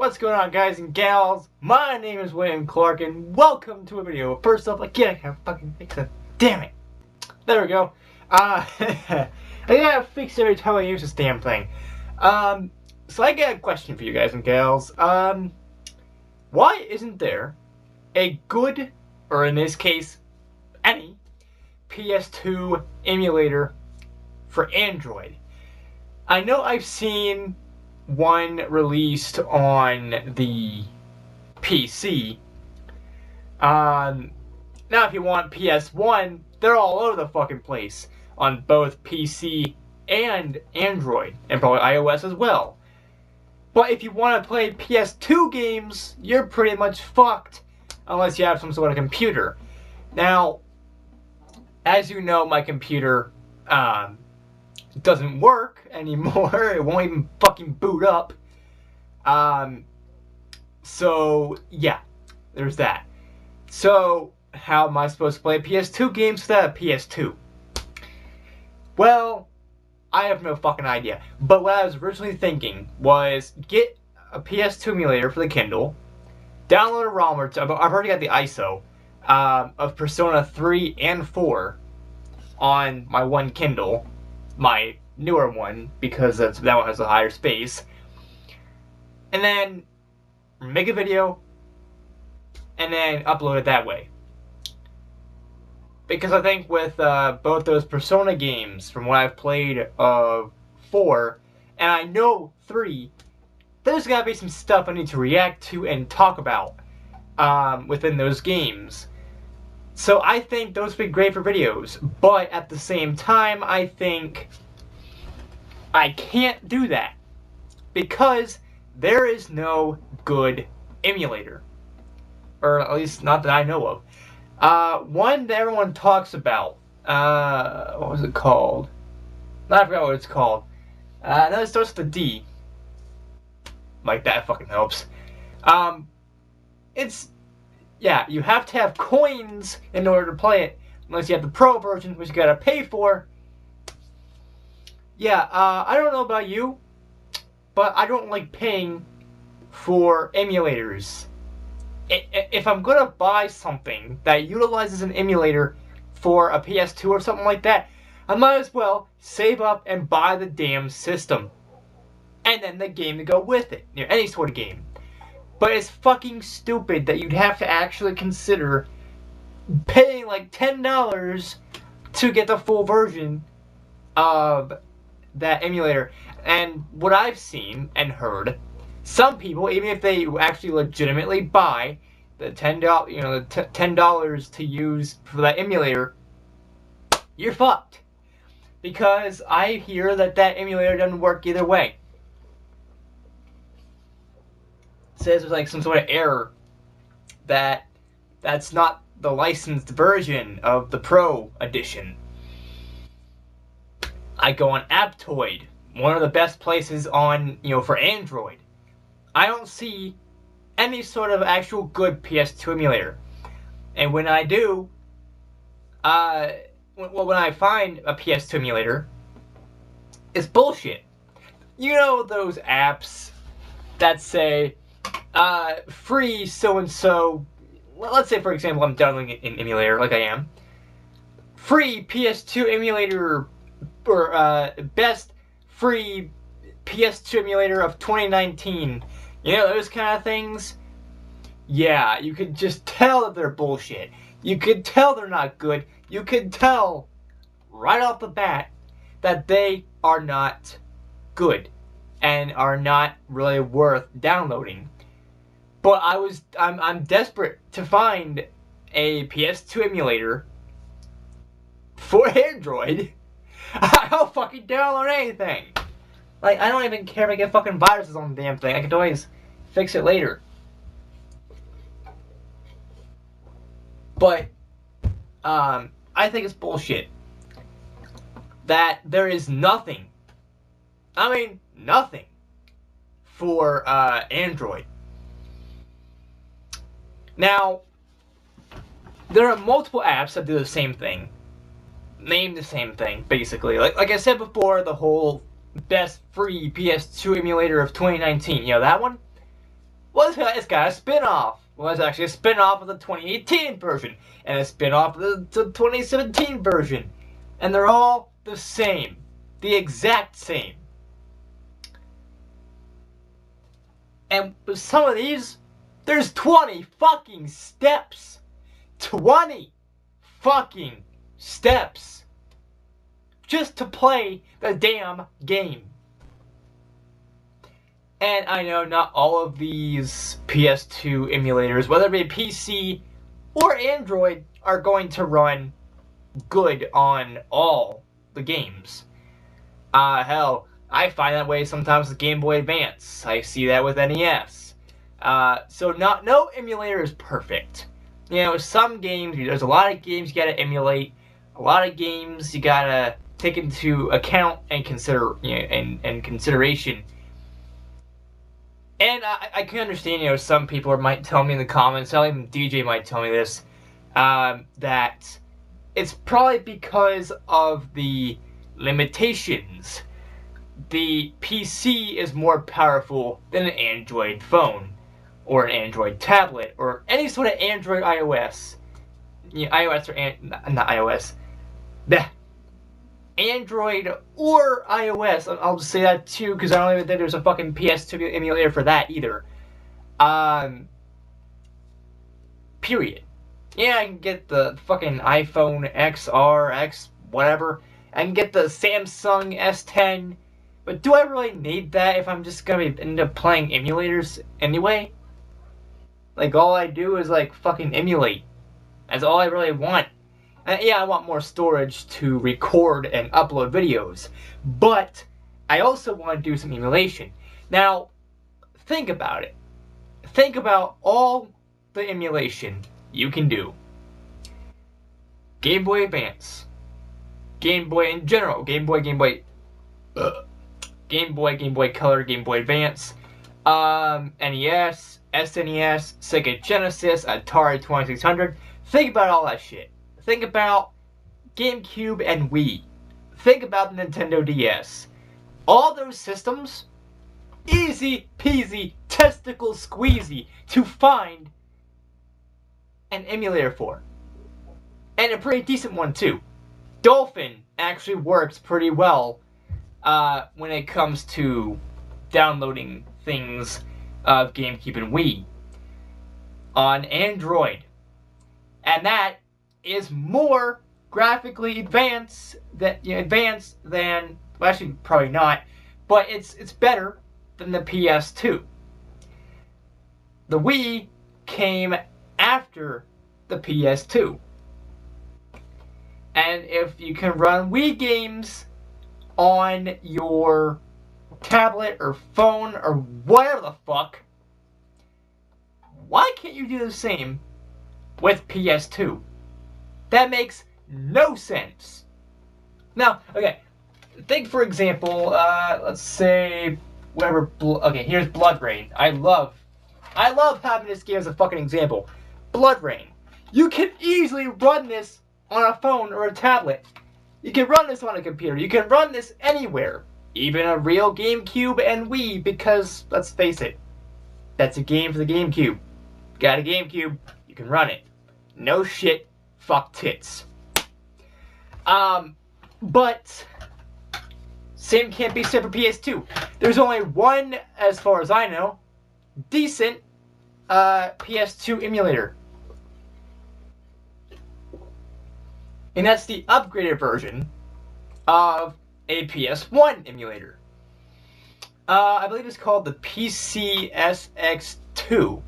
What's going on, guys and gals? My name is William Clark, and welcome to a video. First up, again, I can't fucking fix it. Damn it. There we go. I gotta fix every time I use this damn thing. So I got a question for you guys and gals. Why isn't there a good, or in this case, any, PS2 emulator for Android? I know I've seen one released on the PC. Now if you want PS1, they're all over the fucking place on both PC and Android, and probably iOS as well. But if you want to play PS2 games, you're pretty much fucked unless you have some sort of computer. Now, as you know, my computer doesn't work anymore. It won't even fucking boot up. So yeah, there's that. So how am I supposed to play PS2 games without a PS2? Well, I have no fucking idea. But what I was originally thinking was get a PS2 emulator for the Kindle, download a ROM or two. I've already got the ISO of Persona 3 and 4 on my one Kindle, my newer one, because that one has a higher space, and then make a video and then upload it that way. Because I think with both those Persona games, from what I've played of 4, and I know 3, there's gotta be some stuff I need to react to and talk about within those games. So I think those would be great for videos, but at the same time, I think I can't do that because there is no good emulator, or at least not that I know of. One that everyone talks about, what was it called? I forgot what it's called. No, it starts with a D. Like, that fucking helps. Yeah, you have to have coins in order to play it, unless you have the Pro version, which you gotta pay for. Yeah, I don't know about you, but I don't like paying for emulators. If I'm gonna buy something that utilizes an emulator for a PS2 or something like that, I might as well save up and buy the damn system. And then the game to go with it. You know, any sort of game. But it's fucking stupid that you'd have to actually consider paying like $10 to get the full version of that emulator. And what I've seen and heard, some people, even if they actually legitimately buy the $10, you know, the $10 to use for that emulator, you're fucked. Because I hear that emulator doesn't work either way. Says there's like some sort of error that's not the licensed version of the Pro edition. I go on Aptoid, one of the best places on, you know, for Android. I don't see any sort of actual good PS2 emulator. And when I do, when I find a PS2 emulator, it's bullshit. You know those apps that say, free so-and-so, let's say for example I'm downloading an emulator like I am, free PS2 emulator, or best free PS2 emulator of 2019, you know, those kind of things. Yeah, you could just tell that they're bullshit. You could tell they're not good. You could tell right off the bat that they are not good and are not really worth downloading. But I'm desperate to find a PS2 emulator for Android. I'll fucking download anything. Like, I don't even care if I get fucking viruses on the damn thing. I can always fix it later. But, I think it's bullshit that there is nothing, I mean, nothing for, Android. Now, there are multiple apps that do the same thing. Name the same thing, basically. Like I said before, the whole best free PS2 emulator of 2019. You know that one? Well, it's got a spin-off. Well, it's actually a spin-off of the 2018 version, and a spin-off of the 2017 version. And they're all the same. The exact same. And with some of these, there's 20 fucking steps. 20 fucking steps. Just to play the damn game. And I know not all of these PS2 emulators, whether it be PC or Android, are going to run good on all the games. Hell, I find that way sometimes with Game Boy Advance. I see that with NES. So no emulator is perfect. You know, some games, there's a lot of games you gotta emulate. A lot of games you gotta take into account and consider, and consideration. And I can understand, some people might tell me in the comments, even DJ might tell me this, that it's probably because of the limitations. The PC is more powerful than an Android phone, or an Android tablet, or any sort of Android iOS. iOS or not iOS. Android or iOS. I'll just say that too, because I don't even think there's a fucking PS2 emulator for that either. Period. Yeah, I can get the fucking iPhone XR, X, whatever. I can get the Samsung S10. But do I really need that if I'm just gonna end up playing emulators anyway? Like, all I do is, like, fucking emulate. That's all I really want. Yeah, I want more storage to record and upload videos. But I also want to do some emulation. Now, think about it. Think about all the emulation you can do. Game Boy Advance. Game Boy in general. Game Boy Color, Game Boy Advance. NES, SNES, Sega Genesis, Atari 2600. Think about all that shit. Think about GameCube and Wii. Think about the Nintendo DS. All those systems, easy peasy, testicle squeezy to find an emulator for. And a pretty decent one too. Dolphin actually works pretty well when it comes to downloading things of GameCube and Wii on Android. And that is more graphically advanced than, well, actually probably not, but it's better than the PS2. The Wii came after the PS2. And if you can run Wii games on your tablet or phone or whatever the fuck, why can't you do the same with PS2? That makes no sense. Now, okay, think for example, let's say, whatever, okay, here's Blood Rain. I love having this game as a fucking example. Blood Rain. You can easily run this on a phone or a tablet. You can run this on a computer. You can run this anywhere. Even a real GameCube and Wii, because, let's face it, that's a game for the GameCube. Got a GameCube, you can run it. No shit, fuck tits. But same can't be said for PS2. There's only one, as far as I know, decent PS2 emulator. And that's the upgraded version of a PS1 emulator. I believe it's called the PCSX2.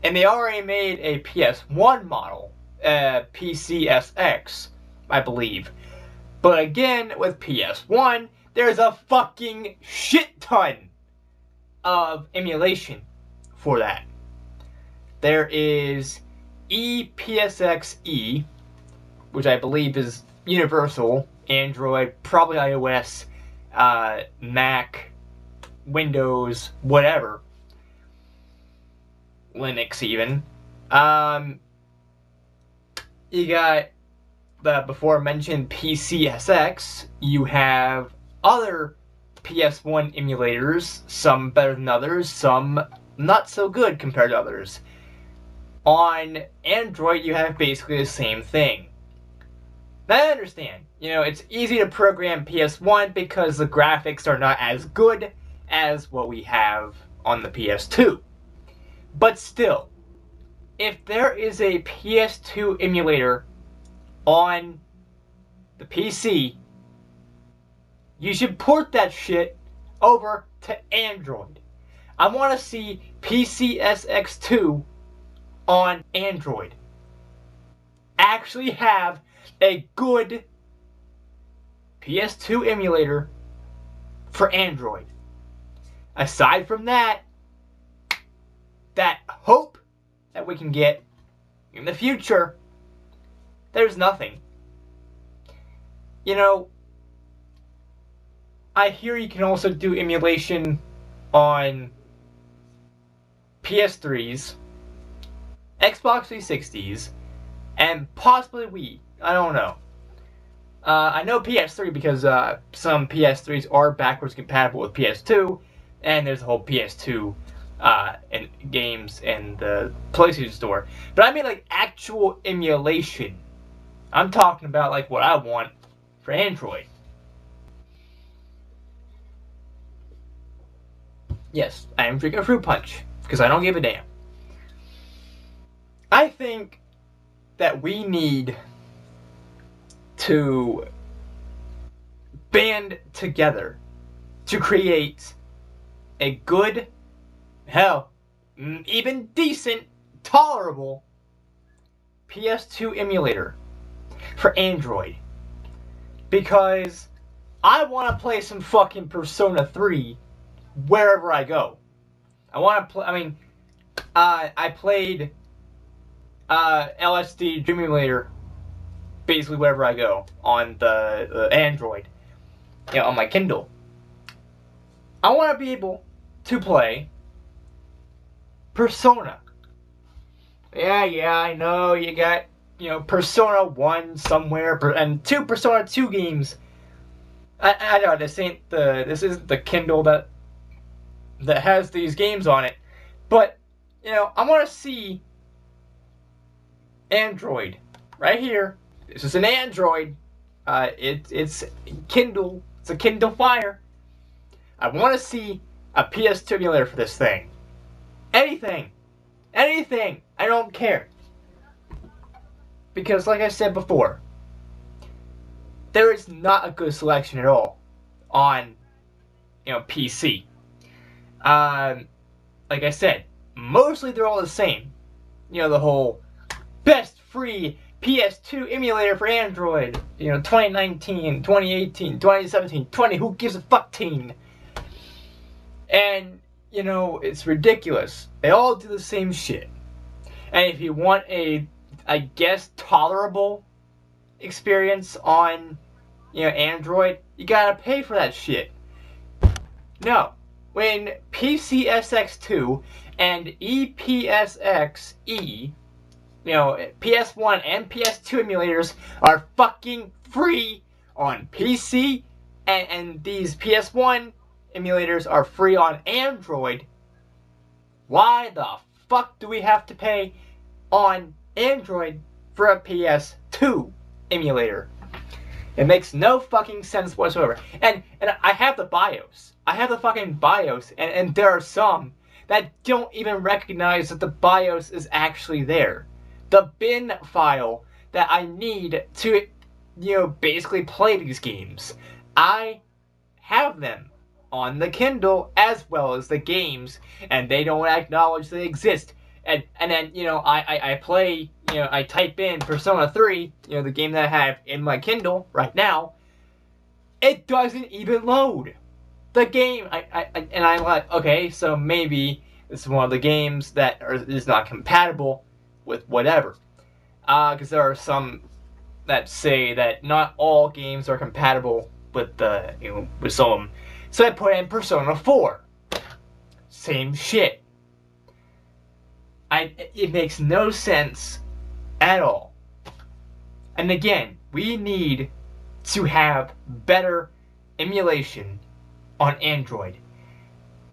And they already made a PS1 model, PCSX, I believe. But again, with PS1, there's a fucking shit ton of emulation for that. There is EPSXE, which I believe is universal, Android, probably iOS, Mac, Windows, whatever. Linux even. You got the before mentioned PCSX. You have other PS1 emulators, some better than others, some not so good compared to others. On Android, you have basically the same thing. Now, I understand, it's easy to program PS1 because the graphics are not as good as what we have on the PS2. But still, if there is a PS2 emulator on the PC, you should port that shit over to Android. I want to see PCSX2 on Android. Actually have a good PS2 emulator for Android. Aside from that hope that we can get in the future, there's nothing. I hear you can also do emulation on PS3s, Xbox 360s, and possibly Wii. I don't know. I know PS3 because some PS3s are backwards compatible with PS2, and there's a whole PS2 and games in the PlayStation Store. But I mean like actual emulation. I'm talking about like what I want for Android. Yes, I am drinking a fruit punch because I don't give a damn. I think that we need to band together to create a good, hell, even decent, tolerable PS2 emulator for Android. Because I want to play some fucking Persona 3 wherever I go. I want to play, I played LSD Dream Emulator basically wherever I go on the Android, on my Kindle. I want to be able to play Persona. Yeah, I know you got, Persona 1 somewhere, and 2 Persona 2 games. I know this isn't the Kindle that has these games on it, but I want to see Android right here. This is an Android. It's Kindle. It's a Kindle Fire. I want to see a PS2 emulator for this thing. Anything. I don't care. Because, like I said before, there is not a good selection at all on, PC. Like I said, mostly they're all the same. The whole best free PS2 emulator for Android. 2019, 2018, 2017, 20. Who gives a fuck teen? And it's ridiculous. They all do the same shit. And if you want a, I guess, tolerable experience on, Android, you gotta pay for that shit. No. When PCSX2 and EPSXE, PS1 and PS2 emulators are fucking free on PC, and these PS1 emulators are free on Android, why the fuck do we have to pay on Android for a PS2 emulator? It makes no fucking sense whatsoever. And I have the BIOS. I have the fucking BIOS, and there are some that don't even recognize that the BIOS is actually there. The bin file that I need to, basically play these games. I have them on the Kindle as well as the games, and they don't acknowledge they exist. And then, I play, I type in Persona 3, the game that I have in my Kindle right now. It doesn't even load. The game, and I'm like, okay, so maybe this is one of the games that is not compatible with whatever. Because there are some that say that not all games are compatible with with some. So I put in Persona 4. Same shit. It makes no sense at all. And again, we need to have better emulation on Android.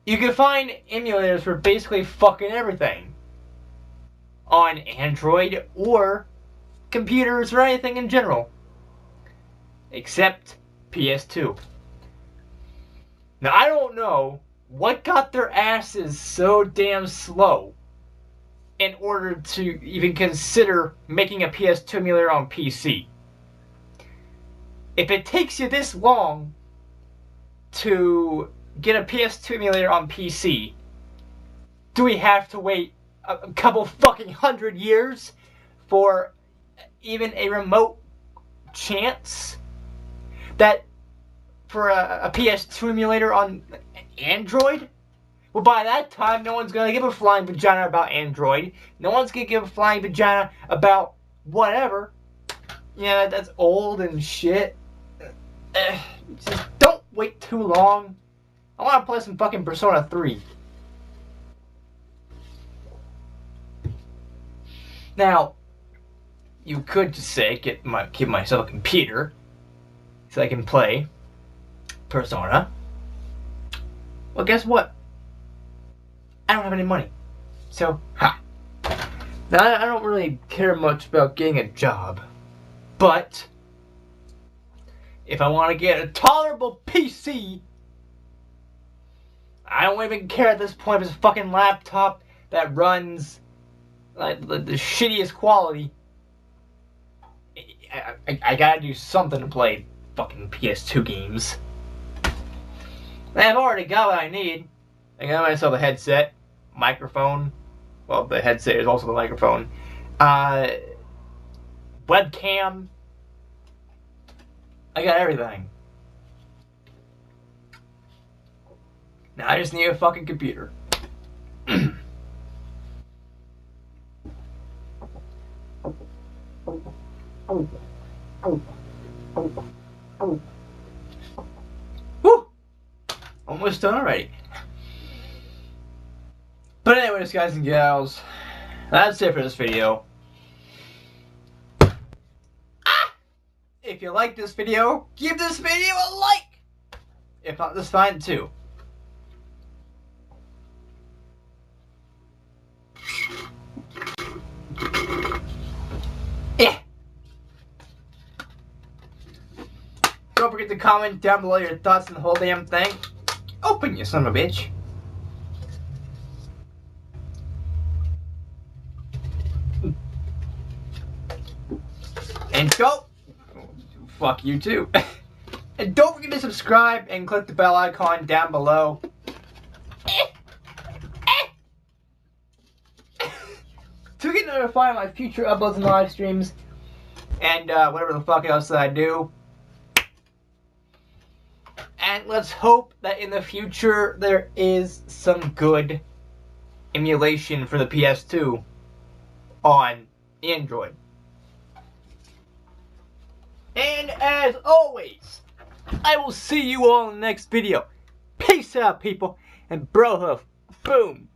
You can find emulators for basically fucking everything. On Android or computers or anything in general. Except PS2. Now I don't know what got their asses so damn slow in order to even consider making a PS2 emulator on PC. If it takes you this long to get a PS2 emulator on PC, do we have to wait a couple fucking 100 years for even a remote chance that for a PS2 emulator on Android? Well, by that time, no one's gonna give a flying vagina about Android. No one's gonna give a flying vagina about whatever. Yeah, that's old and shit. Just don't wait too long. I want to play some fucking Persona 3. Now, you could just say, give myself a computer so I can play Persona. Well, guess what? I don't have any money. So, ha. Now, I don't really care much about getting a job. But, if I want to get a tolerable PC, I don't even care at this point if it's a fucking laptop that runs like the shittiest quality. I gotta do something to play fucking PS2 games. I've already got what I need. I got myself a headset, microphone. Well, the headset is also the microphone. Webcam. I got everything. Now I just need a fucking computer. Woo! Almost done already. But anyways, guys and gals, that's it for this video. If you like this video, give this video a like! If not, that's fine too. Yeah. Don't forget to comment down below your thoughts on the whole damn thing. Open, you son of a bitch. And go. Fuck you too. And don't forget to subscribe and click the bell icon down below. To get notified of my future uploads and live streams. And whatever the fuck else that I do. And let's hope that in the future there is some good emulation for the PS2 on Android. And as always, I will see you all in the next video. Peace out, people. And bro hoof. Boom.